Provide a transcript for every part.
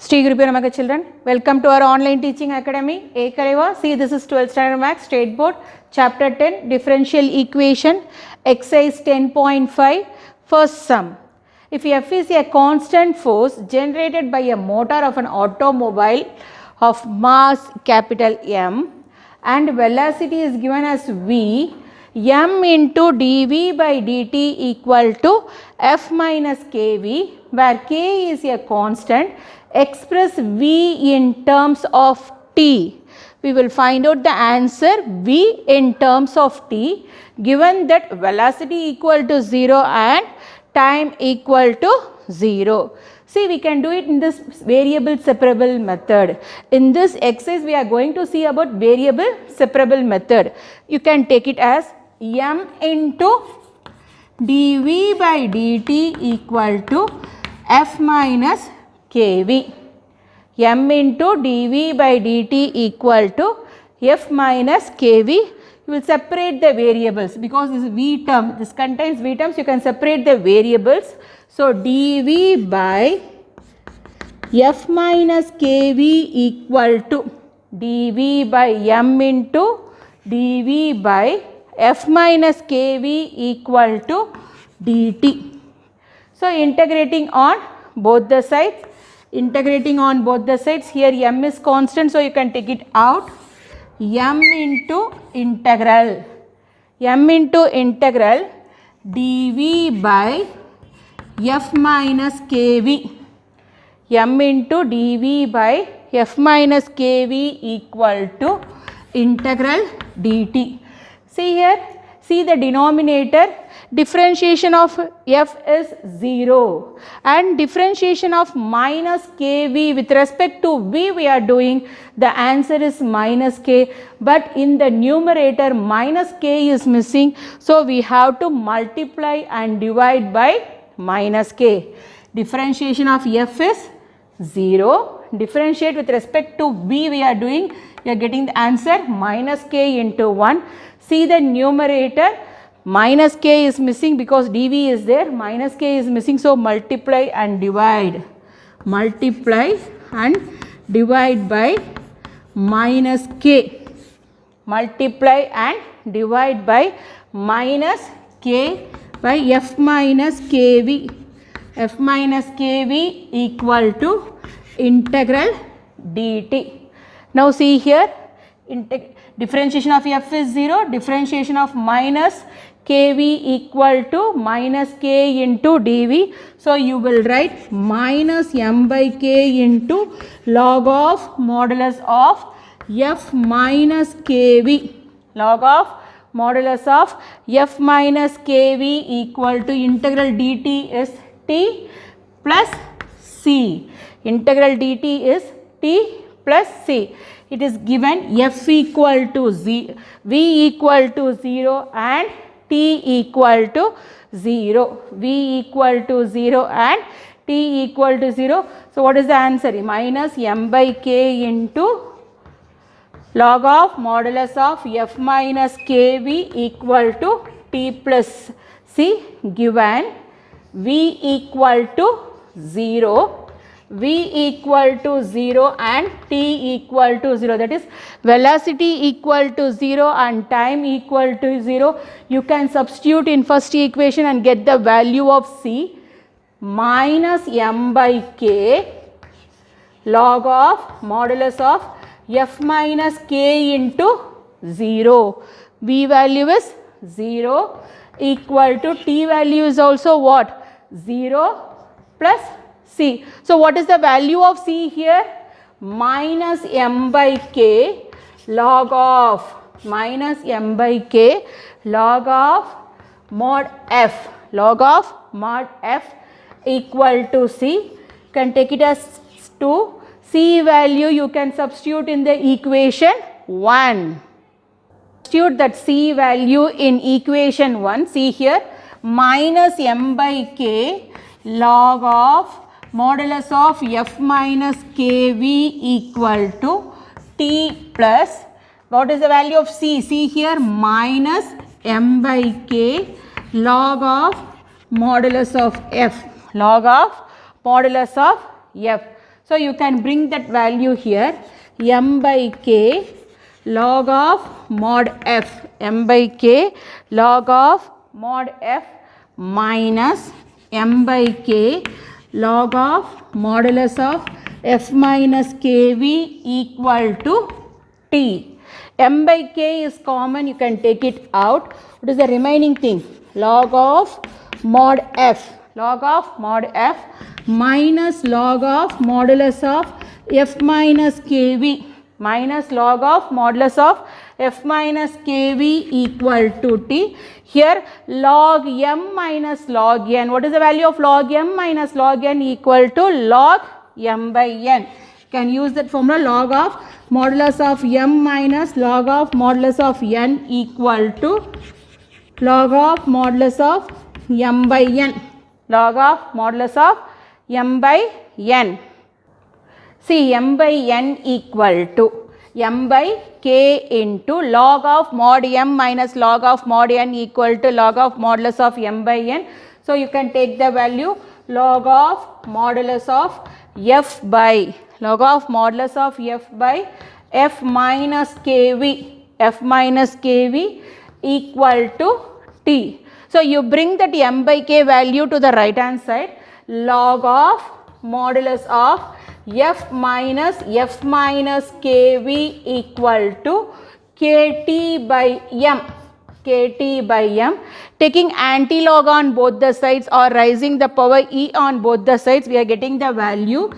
Sri Guru Namaga children, welcome to our online teaching academy, Ekaleva. See, this is 12th standard maths, state board, chapter 10, differential equation, exercise 10.5, first sum. If F is a constant force generated by a motor of an automobile of mass capital M and velocity is given as V, m into dv by dt equal to F minus kv, where k is a constant, express V in terms of t. We will find out the answer V in terms of t given that velocity equal to 0 and time equal to 0. See, we can do it in this variable separable method. In this exercise, we are going to see about variable separable method. You can take it as m into dv by dt equal to F minus kv. M into dv by dt equal to F minus kv. You will separate the variables because this is V term, this contains V terms, you can separate the variables. So, dv by F minus kv equal to dv by m into dv by F minus kv equal to dt. So, integrating on both the sides, here m is constant, so you can take it out. M into integral dv by F minus kv, m into dv by F minus kv equal to integral dt. See here, see the denominator, differentiation of f is 0 and differentiation of minus kv with respect to v we are doing, the answer is minus k, but in the numerator minus k is missing, so we have to multiply and divide by minus k. Differentiation of f is 0, differentiate with respect to v we are doing, we are getting the answer minus k into 1. See the numerator, minus k is missing because dv is there, minus k is missing, so multiply and divide by minus k, multiply and divide by minus k by F minus kv, F minus kv equal to integral dt. Now see here, differentiation of f is 0, differentiation of minus kv equal to minus k into dv. So, you will write minus m by k into log of modulus of f minus kv, log of modulus of f minus kv equal to integral dt is t plus c, integral dt is t plus c. It is given f equal to v equal to 0 and t equal to 0, v equal to 0 and t equal to 0. So, what is the answer? Minus m by k into log of modulus of f minus kv equal to t plus c, given v equal to 0, v equal to 0 and t equal to 0, that is velocity equal to 0 and time equal to 0. You can substitute in first equation and get the value of c, minus m by k log of modulus of f minus k into 0, v value is 0 equal to t value is also what? 0 plus c. So, what is the value of c here? Minus m by k log of mod f, equal to c. You can take it as 2. C value you can substitute in the equation 1. Substitute that c value in equation 1. See here, minus m by k log of modulus of f minus kv equal to t plus, what is the value of c? See here, minus m by k log of modulus of f, So you can bring that value here, m by k log of mod f, m by k log of mod f minus m by k log of modulus of f minus kv equal to t. M by k is common, you can take it out. What is the remaining thing? Log of mod f, log of mod f minus log of modulus of f minus kv, minus log of modulus of f minus kv equal to t. Here log m minus log n. What is the value of log m minus log n? Equal to log m by n. Can use that formula, log of modulus of m minus log of modulus of n equal to log of modulus of m by n, log of modulus of m by n. See, m by n equal to m by k into log of mod m minus log of mod n equal to log of modulus of m by n. So you can take the value log of modulus of f by log of modulus of f by f minus kv, f minus kv equal to t. So you bring that m by k value to the right hand side, log of modulus of f minus kv equal to kt by m, kt by m. Taking antilog on both the sides or raising the power e on both the sides, we are getting the value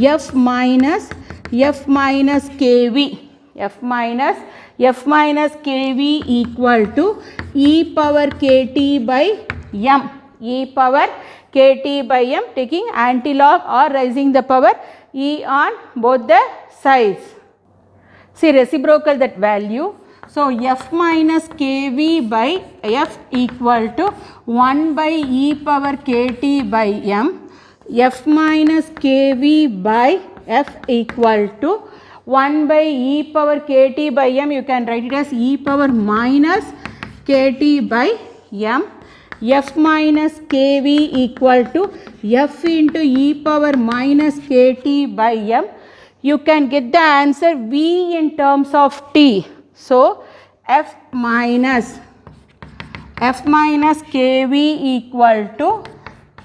f minus kv, f minus kv equal to e power kt by m, e power kt by m, taking antilog or raising the power e on both the sides. See, reciprocal that value. So f minus kv by f equal to 1 by e power kt by m, f minus kv by f equal to 1 by e power kt by m, you can write it as e power minus kt by m, f minus kv equal to f into e power minus kt by m. You can get the answer v in terms of t. So f minus kv equal to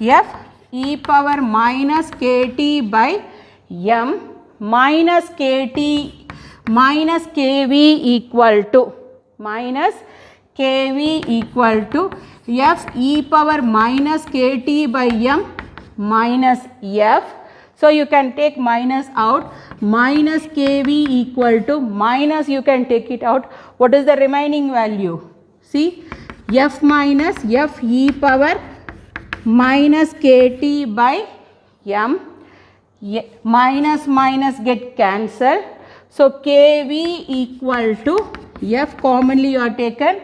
f e power minus kt by m minus kt minus kv equal to f e power minus kt by m minus f. So you can take minus out, minus kv equal to minus, you can take it out. What is the remaining value? See, f minus f e power minus kt by m, minus minus get cancelled. So kv equal to f, commonly you are taken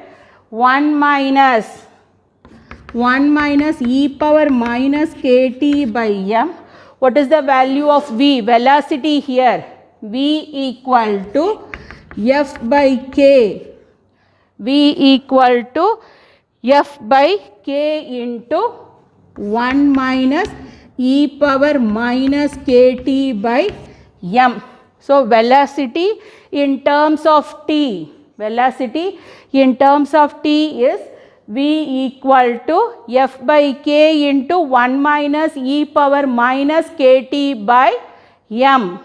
1 minus e power minus kt by m. What is the value of v? Velocity here, v equal to f by k, v equal to f by k into 1 minus e power minus kt by m. So velocity in terms of t, velocity in terms of t is v equal to f by k into 1 minus e power minus kt by m.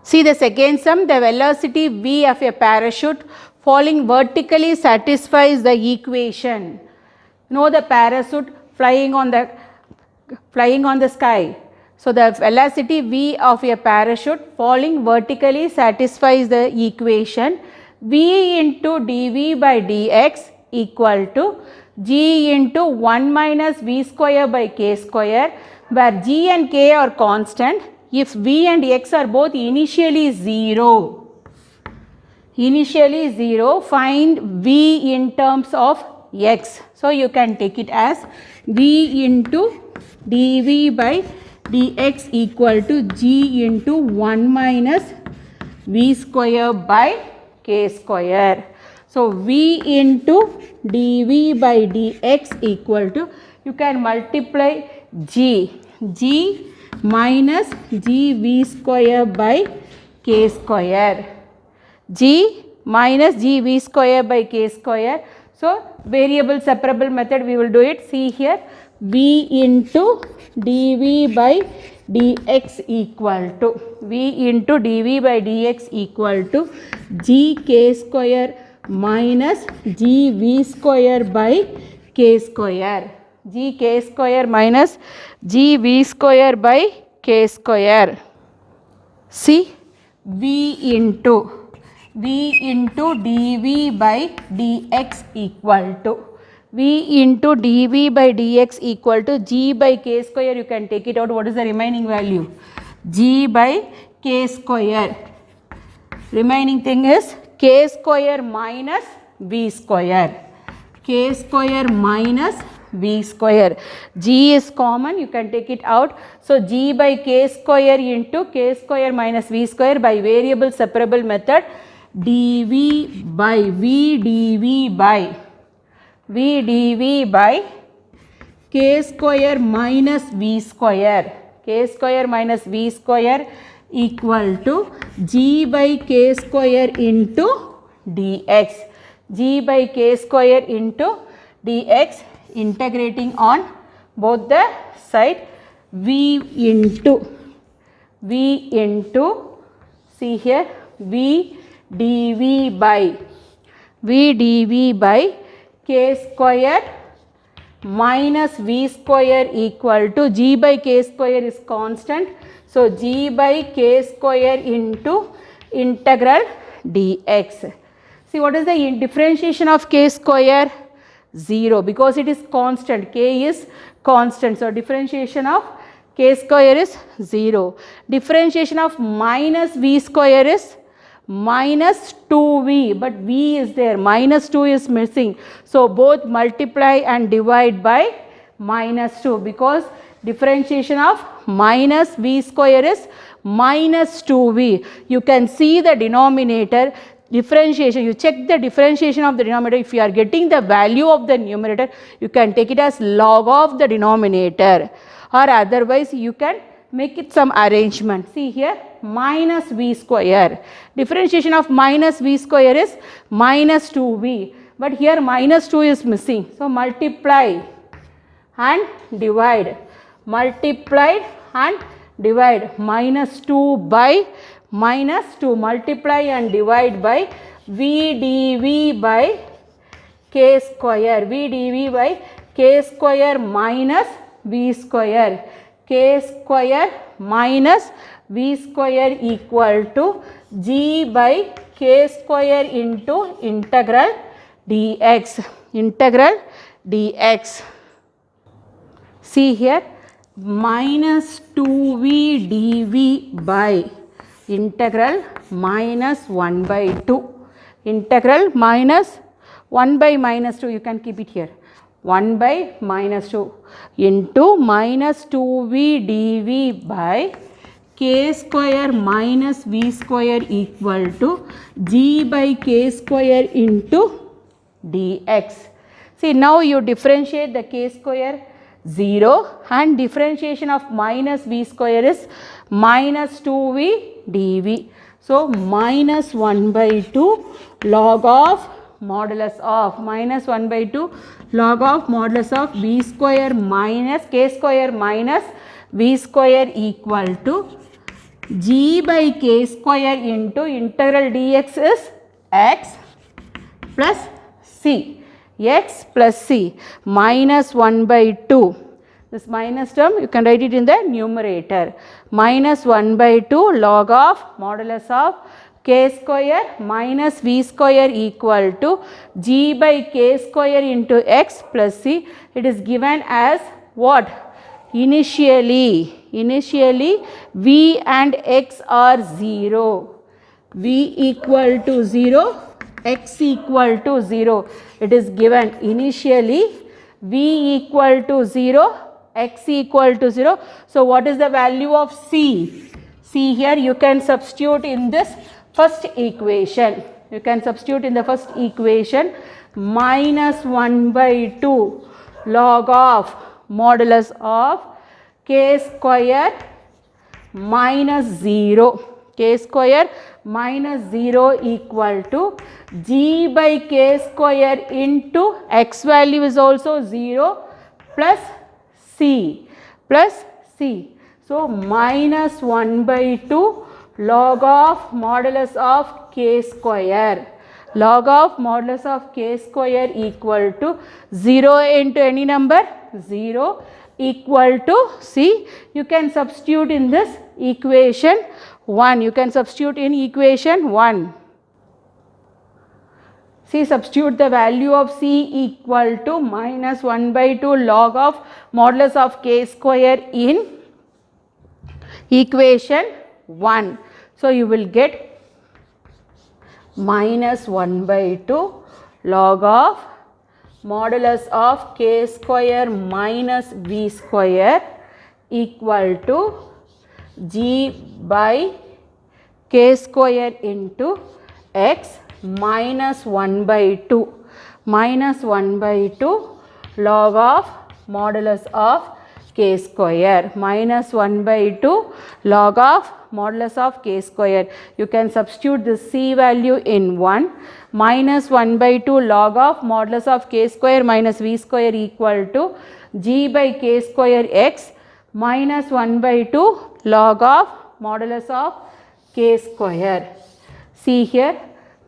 See the second sum, the velocity v of a parachute falling vertically satisfies the equation. Know the parachute flying on the sky. So the velocity v of a parachute falling vertically satisfies the equation v into dv by dx equal to g into 1 minus v square by k square, where g and k are constant. If v and x are both initially 0, find v in terms of x. So you can take it as v into dv by dx equal to g into 1 minus v square by k square. So v into dv by dx equal to, you can multiply g minus g v square by k square. G minus g v square by k square. So, variable separable method we will do it. See here, v into dv by dx equal to v into dv by dx equal to g k square minus g v square by k square. G k square minus g v square by k square. See, v into dv by dx equal to v into dv by dx equal to g by k square. You can take it out. What is the remaining value? G by k square. Remaining thing is k square minus v square. K square minus v square. G is common, you can take it out. So, g by k square into k square minus v square by variable separable method, dv by v dv by k square minus v square. K square minus v square equal to g by k square into dx. G by k square into dx, integrating on both the side, v into see here, v dv by k square minus v square equal to g by k square is constant. So, g by k square into integral dx. See, what is the differentiation of k square? 0, because it is constant. K is constant. So, differentiation of k square is 0. Differentiation of minus v square is minus 2v, but v is there, minus 2 is missing. So, both multiply and divide by minus 2, because differentiation of minus v square is minus 2v. You can see the denominator differentiation. You check the differentiation of the denominator. If you are getting the value of the numerator, you can take it as log of the denominator, or otherwise you can make it some arrangement. See here, minus v square. Differentiation of minus v square is minus 2v, but here minus 2 is missing. So, multiply and divide. Multiply and divide. Minus 2 by minus 2. Multiply and divide by v dv by k square. V dv by k square minus v square. K square minus v square equal to g by k square into integral dx. Integral dx. See here, minus 2v dv by integral minus 1 by 2. Integral minus 1 by minus 2, you can keep it here. 1 by minus 2 into minus 2v dv by k square minus v square equal to g by k square into dx. See, now you differentiate the k square 0, and differentiation of minus v square is minus 2v dv. So, minus 1 by 2 log of modulus of minus 1 by 2 log of modulus of v square minus k square minus v square equal to g by k square into integral dx is x plus c. X plus c minus 1 by 2. This minus term you can write it in the numerator. Minus 1 by 2 log of modulus of k square minus v square equal to g by k square into x plus c. It is given as what? Initially v and x are 0. V equal to 0, x equal to 0. It is given initially v equal to 0, x equal to 0. So, what is the value of c? C here you can substitute in this first equation. You can substitute in the first equation minus 1 by 2 log of modulus of k square minus 0. K square minus 0 equal to g by k square into x value is also 0 plus c plus c. So, minus 1 by 2 log of modulus of k square. Log of modulus of k square equal to 0 into any number 0 equal to, see, you can substitute in this equation 1. You can substitute in equation 1. See, substitute the value of c equal to minus 1 by 2 log of modulus of k square in equation 1. So, you will get minus 1 by 2 log of modulus of k square minus v square equal to g by k square into x minus 1 by 2 minus 1 by 2 log of modulus of k square minus 1 by 2 log of modulus of k square. You can substitute the c value in 1. Minus 1 by 2 log of modulus of k square minus v square equal to g by k square x minus 1 by 2 log of modulus of k square. See here,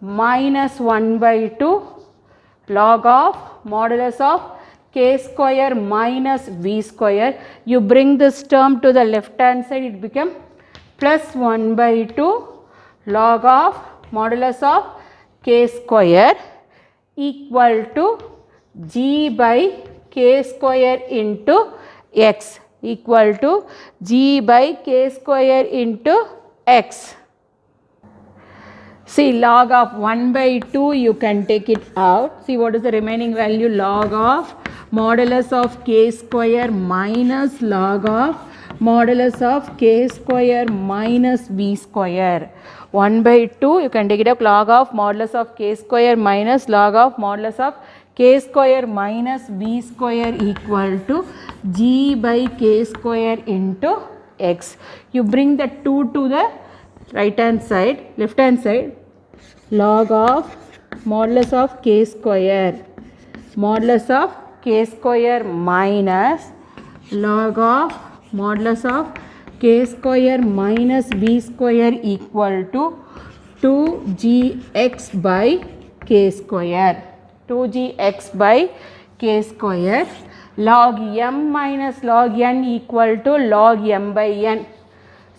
minus 1 by 2 log of modulus of k square minus v square. You bring this term to the left hand side, it becomes plus 1 by 2 log of modulus of k square equal to g by k square into x equal to g by k square into x. See, log of 1 by 2 you can take it out. See, what is the remaining value? Log of modulus of k square minus log of modulus of k square minus v square. 1 by 2 you can take it up, log of modulus of k square minus log of modulus of k square minus v square equal to g by k square into x. You bring the 2 to the right hand side, left hand side, log of modulus of k square minus log of modulus of k square minus v square equal to 2gx by k square. 2gx by k square. Log m minus log n equal to log m by n.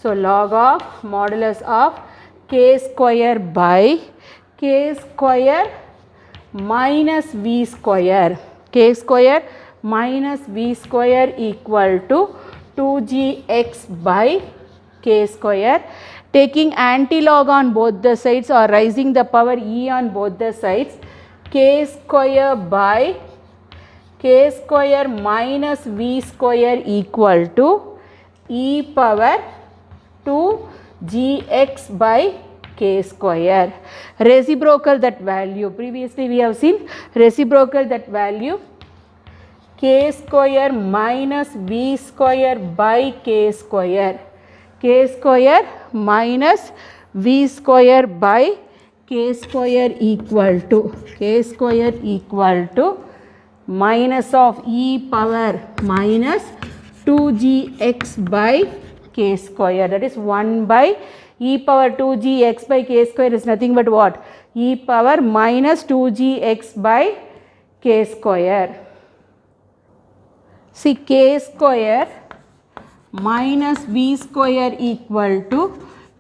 So, log of modulus of k square by k square minus v square. K square minus v square equal to 2gx by k square. Taking antilog on both the sides or raising the power e on both the sides, k square by k square minus v square equal to e power 2gx by k square. Reciprocal that value, previously we have seen reciprocal that value, k square minus v square by k square. K square minus v square by k square equal to minus of e power minus 2gx by k square, that is 1 by e power 2gx by k square is nothing but what? E power minus 2gx by k square. See, k square minus v square equal to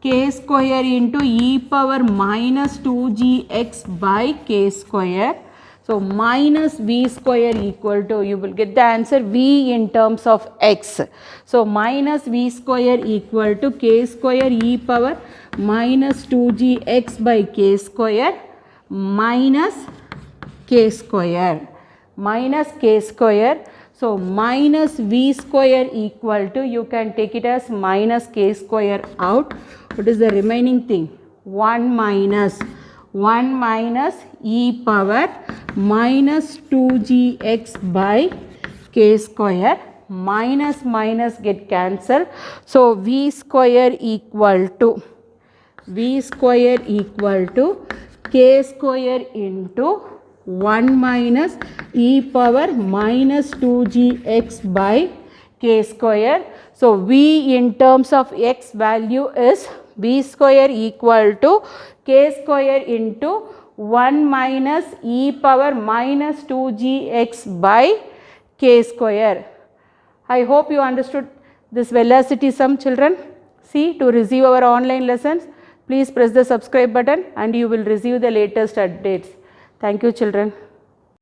k square into e power minus 2gx by k square. So, minus v square equal to, you will get the answer v in terms of x. So, minus v square equal to k square e power minus 2gx by k square minus k square. So, minus v square equal to, you can take it as minus k square out. What is the remaining thing? 1 minus e power minus 2gx by k square minus minus get cancelled. So v square equal to k square into 1 minus e power minus 2gx by k square. So v in terms of x value is v square equal to k square into 1 minus e power minus 2gx by k square. I hope you understood this velocity sum, children. See, to receive our online lessons, please press the subscribe button and you will receive the latest updates. Thank you, children.